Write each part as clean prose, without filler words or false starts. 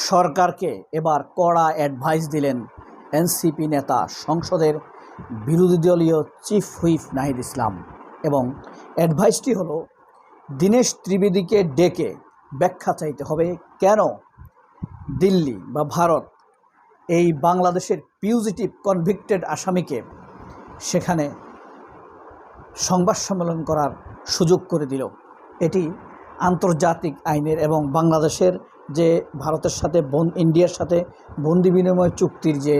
সরকারকে এবার কড়া অ্যাডভাইস দিলেন এনসিপি নেতা সংসদের বিরোধী দলীয় চিফ হুইপ নাহিদ ইসলাম। এবং অ্যাডভাইসটি হলো দীনেশ ত্রিবেদীকে ডেকে ব্যাখ্যা চাইতে হবে কেন দিল্লি বা ভারত এই বাংলাদেশের ফিউজিটিভ কনভিক্টেড আসামিকে সেখানে সংবাদ সম্মেলন করার সুযোগ করে দিল। এটি আন্তর্জাতিক আইনের এবং বাংলাদেশের যে ভারতের সাথে ইন্ডিয়ার সাথে বন্দি বিনিময় চুক্তির যে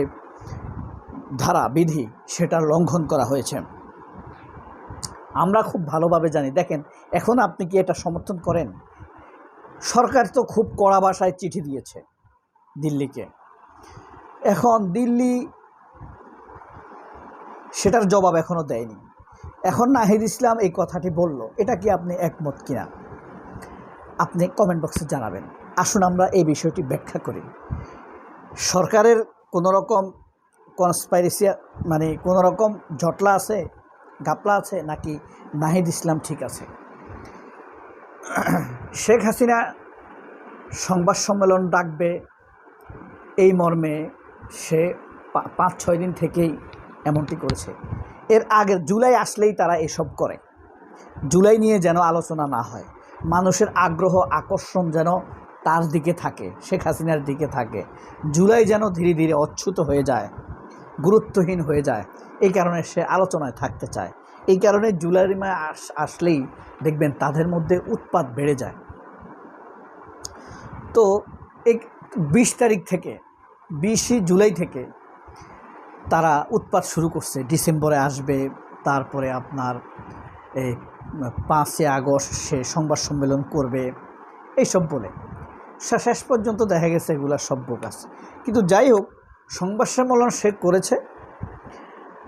ধারা বিধি সেটার লঙ্ঘন করা হয়েছে। আমরা খুব ভালোভাবে জানি। দেখেন, এখন আপনি কি এটা সমর্থন করেন? সরকার তো খুব কড়া ভাষায় চিঠি দিয়েছে দিল্লিকে। এখন দিল্লি সেটার জবাব এখনও দেয়নি। এখন নাহিদ ইসলাম এই কথাটি বলল, এটা কি আপনি একমত কিনা আপনি কমেন্ট বক্সে জানাবেন। আসুন আমরা এই বিষয়টি ব্যাখ্যা করি। সরকারের কোনো রকম কনস্পাইরেসি মানে কোনো রকম জটলা আছে, ঘাপলা আছে, নাকি নাহিদ ইসলাম ঠিক আছে? শেখ হাসিনা সংবাদ সম্মেলন ডাকবে এই মর্মে সে 5-6 দিন থেকেই এমনটি করেছে। এর আগে জুলাই আসলেই তারা এসব করে। জুলাই নিয়ে যেন আলোচনা না হয়, মানুষের আগ্রহ আকর্ষণ যেন তার দিকে থাকে, শেখ হাসিনার দিকে থাকে। জুলাই যেন ধীরে ধীরে অচ্যুত হয়ে যায়, গুরুত্বহীন হয়ে যায়, এই কারণে সে আলোচনায় থাকতে চায়। এই কারণে জুলাই মাস আসলেই দেখবেন তাদের মধ্যে উৎপাত বেড়ে যায়। তো এই 20 তারিখ থেকে 20 জুলাই থেকে তারা উৎপাত শুরু করছে। ডিসেম্বরে আসবে, তারপরে আপনার এই 5 আগস্ট সে সংবাদ সম্মেলন করবে, এইসব বলে শেষ পর্যন্ত দেখা গেছে এগুলা সব বোগাস। কিন্তু যাই হোক, সংবাদ সম্মেলন সে করেছে,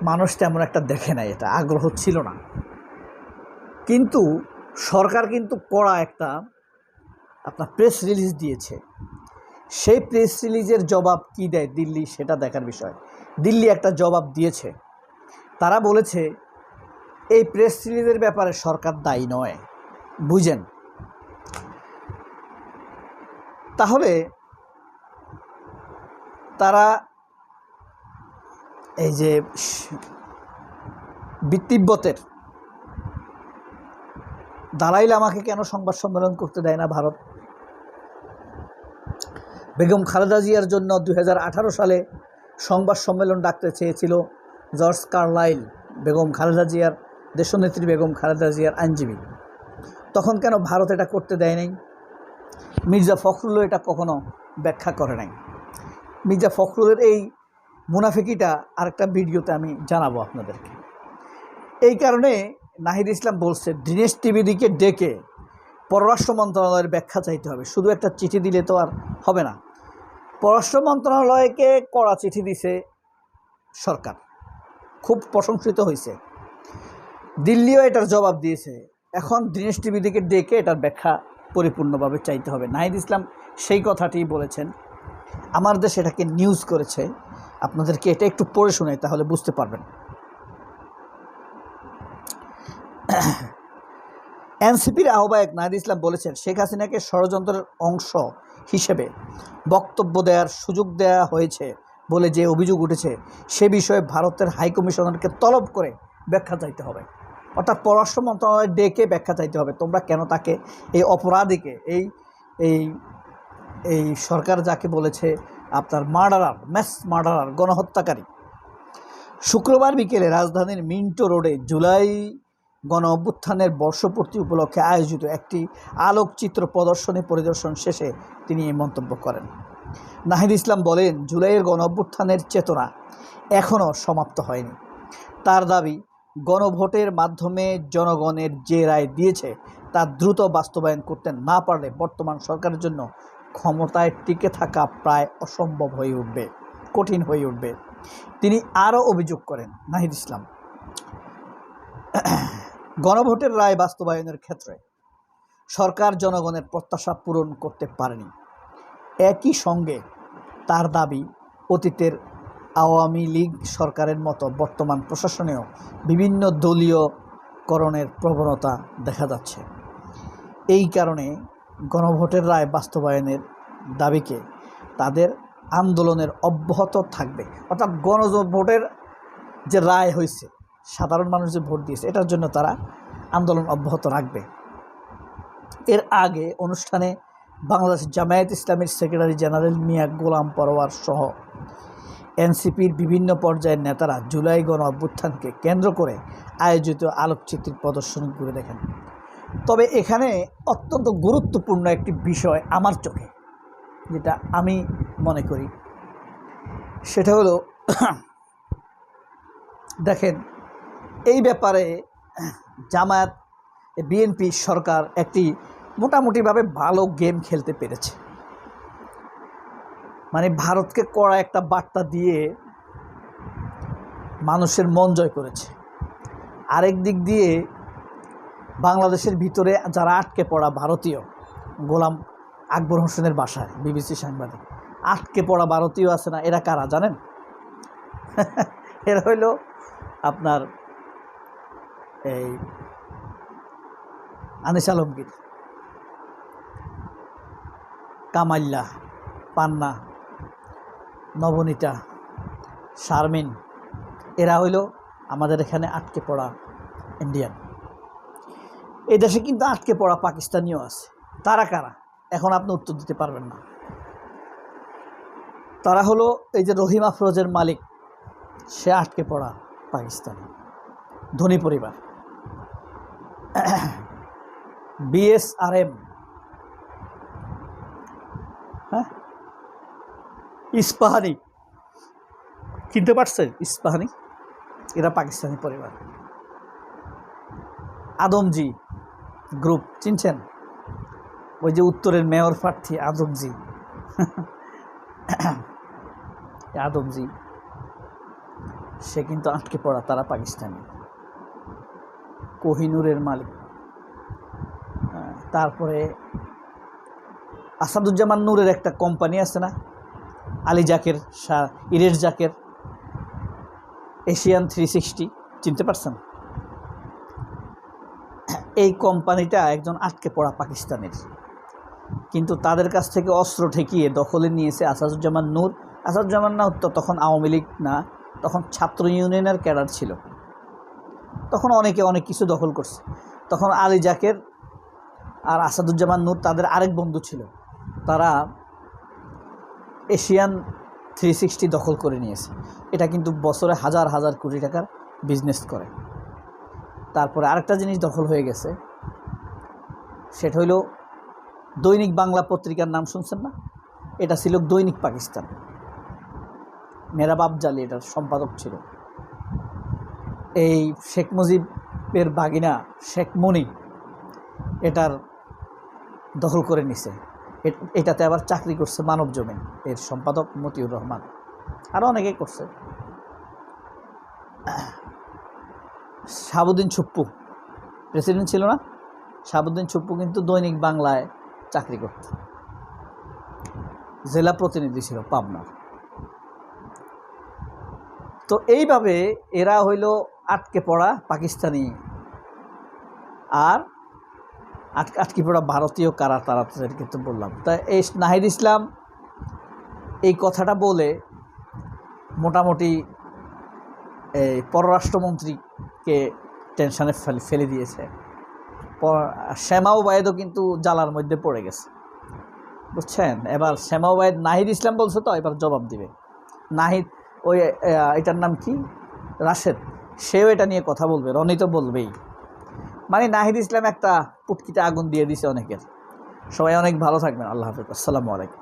মানুষ তেমন একটা দেখে নাই, এটা আগ্রহ ছিল না। কিন্তু সরকার কিন্তু কড়া একটা আপনার প্রেস রিলিজ দিয়েছে। সেই প্রেস রিলিজের জবাব কি দেয় দিল্লি, সেটা দেখার বিষয়। দিল্লি একটা জবাব দিয়েছে। তারা বলেছে এই প্রেস রিলিজের ব্যাপারে সরকার দায়ী নয়। বুঝেন? তাহলে তারা এই যে তিব্বতের দালাই লামাকে কেন সংবাদ সম্মেলন করতে দেয় না ভারত? বেগম খালেদা জিয়ার জন্য 2018 সালে সংবাদ সম্মেলন ডাকতে চেয়েছিল জর্জ কার্লাইল, বেগম খালেদা জিয়ার দেশনেত্রী বেগম খালেদা জিয়ার আইনজীবী। তখন কেন ভারত এটা করতে দেয় নাই? মির্জা ফখরুলও এটা কখনো ব্যাখ্যা করে নাই। মির্জা ফখরুলের এই মুনাফিকিটা আরেকটা ভিডিওতে আমি জানাবো আপনাদেরকে। এই কারণে নাহিদ ইসলাম বলছে দীনেশ ত্রিবেদীকে ডেকে পররাষ্ট্র মন্ত্রণালয়ের ব্যাখ্যা চাইতে হবে। শুধু একটা চিঠি দিলে তো আর হবে না। পররাষ্ট্র মন্ত্রণালয়কে কড়া চিঠি দিছে সরকার, খুব প্রশংসিত হয়েছে। দিল্লিও এটার জবাব দিয়েছে। এখন দীনেশ ত্রিবেদীকে ডেকে এটার ব্যাখ্যা পরিপূর্ণভাবে চাইতে হবে। নাহিদ ইসলাম সেই কথাটি বলেছেন। আমার দেশ এটাকে নিউজ করেছে। আপনাদেরকে এটা একটু পড়ে শোনাই, তাহলে বুঝতে পারবেন। এনসিপির আহ্বায়ক নাহিদ ইসলাম বলেছেন, শেখ হাসিনাকে ষড়যন্ত্রের অংশ হিসেবে বক্তব্য দেওয়ার সুযোগ দেওয়া হয়েছে বলে যে অভিযোগ উঠেছে, সে বিষয়ে ভারতের হাইকমিশনারকে তলব করে ব্যাখ্যা চাইতে হবে। অর্থাৎ পররাষ্ট্র মন্ত্রণালয় ডেকে ব্যাখ্যা চাইতে হবে, তোমরা কেন তাকে, এই অপরাধীকে, এই সরকার যাকে বলেছে আপনার মার্ডারার, ম্যাস মার্ডারার, গণহত্যাকারী। শুক্রবার বিকেলে রাজধানীর মিন্টো রোডে জুলাই গণ অভ্যুত্থানের বর্ষপূর্তি উপলক্ষে আয়োজিত একটি আলোকচিত্র প্রদর্শনী পরিদর্শন শেষে তিনি এই মন্তব্য করেন। নাহিদ ইসলাম বলেন, জুলাইয়ের গণ অভ্যুত্থানের চেতনা এখনও সমাপ্ত হয়নি। তার দাবি, গণভোটের মাধ্যমে জনগণের যে রায় দিয়েছে তা দ্রুত বাস্তবায়ন করতে না পারলে বর্তমান সরকারের জন্য ক্ষমতায় টিকে থাকা প্রায় অসম্ভব হয়ে উঠবে, কঠিন হয়ে উঠবে। তিনি আরও অভিযোগ করেন, নাহিদ ইসলাম, গণভোটের রায় বাস্তবায়নের ক্ষেত্রে সরকার জনগণের প্রত্যাশা পূরণ করতে পারেনি। একই সঙ্গে তার দাবি, অতীতের আওয়ামী লীগ সরকারের মতো বর্তমান প্রশাসনেও বিভিন্ন দলীয়করণের প্রবণতা দেখা যাচ্ছে। এই কারণে গণভোটের রায় বাস্তবায়নের দাবিকে তাদের আন্দোলনের অব্যাহত থাকবে। অর্থাৎ গণভোটের যে রায় হয়েছে, সাধারণ মানুষ যে ভোট দিয়েছে, এটার জন্য তারা আন্দোলন অব্যাহত রাখবে। এর আগে অনুষ্ঠানে বাংলাদেশ জামায়াত ইসলামীর সেক্রেটারি জেনারেল মিয়া গোলাম পরোয়ার সহ এনসিপির বিভিন্ন পর্যায়ের নেতারা জুলাই গণ অভ্যুত্থানকে কেন্দ্র করে আয়োজিত আলোকচিত্রীর প্রদর্শনী ঘুরে দেখেন। তবে এখানে অত্যন্ত গুরুত্বপূর্ণ একটি বিষয় আমার চোখে, যেটা আমি মনে করি, সেটা হলো দেখেন, এই ব্যাপারে জামায়াত বিএনপি সরকার একটি মোটামুটিভাবে ভালো গেম খেলতে পেরেছে। মানে ভারতকে কড়া একটা বার্তা দিয়ে মানুষের মন জয় করেছে। আরেক দিক দিয়ে বাংলাদেশের ভিতরে যারা আটকে পড়া ভারতীয়, গোলাম আকবর হোসেনের বাসায় বিবিসি সাংবাদিক, আটকে পড়া ভারতীয় আছে না, এরা কারা জানেন? এরা হইল আপনার এই আনিস আলমগীর, কামাল্যা, পান্না, নবনীতা, শারমিন, এরা হইল আমাদের এখানে আটকে পড়া ইন্ডিয়ান। এই দেশে কিন্তু আটকে পড়া পাকিস্তানিও আছে। তারা কারা এখন আপনি উত্তর দিতে পারবেন না। তারা হলো এই যে রহিম আফরোজের মালিক, সে আটকে পড়া পাকিস্তানি, ধনী পরিবার। বিএসআরএম, হ্যাঁ, ইস্পাহানি, কিনতে পারছেন? ইস্পাহানি, এরা পাকিস্তানি পরিবার। আদমজি গ্রুপ চিনছেন? ওই যে উত্তরের মেয়র প্রার্থী আদমজি, আদমজি, সে কিন্তু আটকে পড়া, তারা পাকিস্তানি। কোহিনুরের মালিক। তারপরে আসাদুজ্জামান নূরের একটা কোম্পানি আছে না, আলী জাকের, ইরেশ জাকের, এশিয়ান 360, চিনতে পারছেন? এই কোম্পানিটা একজন আটকে পড়া পাকিস্তানের, কিন্তু তাদের কাছ থেকে অস্ত্র ঠেকিয়ে দখলে নিয়েছে আসাদুজ্জামান নূর। আসাদুজ্জামান নূর তো তখন আওয়ামী লীগ না, তখন ছাত্র ইউনিয়নের ক্যাডার ছিল। তখন অনেকে অনেক কিছু দখল করছে। তখন আলী জাকের আর আসাদুজ্জামান নূর, তাদের আরেক বন্ধু ছিল, তারা এশিয়ান 360 দখল করে নিয়েছে। এটা কিন্তু বছরে হাজার হাজার কোটি টাকার বিজনেস করে। তারপরে আরেকটা জিনিস দখল হয়ে গেছে, সেটা হইল দৈনিক বাংলা পত্রিকার নাম শুনছেন না? এটা ছিল দৈনিক পাকিস্তান। মেহরাব আফজালি এটার সম্পাদক ছিল। এই শেখ মুজিবের বাগিনা শেখ মুনি এটার দখল করে নিছে। এটাতে আবার চাকরি করছে মানব জমিন, এর সম্পাদক মতিউর রহমান, আরও অনেকেই করছে। শাহাবুদ্দিন ছুপ্পু প্রেসিডেন্ট ছিল না? শাহাবুদ্দিন ছুপ্পু কিন্তু দৈনিক বাংলায় চাকরি করত, জেলা প্রতিনিধি ছিল পাবনার। তো এইভাবে এরা হইল আটকে পড়া পাকিস্তানি, আর আটকে পড়া ভারতীয় কারা, তারা কিন্তু বললাম। তাই এই নাহিদ ইসলাম এই কথাটা বলে মোটামুটি এই পররাষ্ট্রমন্ত্রীকে টেনশনে ফেলে দিয়েছে। শ্যামা ওবায়েদও কিন্তু জ্বালার মধ্যে পড়ে গেছে, বুঝছেন? এবার শ্যামা ওবায়েদ, নাহিদ ইসলাম বলছে তো, এবার জবাব দিবে। নাহিদ, ওই এটার নাম কি, রাশেদ, সেও এটা নিয়ে কথা বলবে, রনি তো বলবেই। মানে নাহিদ ইসলাম একটা পুটকিতে আগুন দিয়ে দিছে অনেকের। সবাই অনেক ভালো থাকবেন। আল্লাহ হাফেজ, আসসালামু আলাইকুম।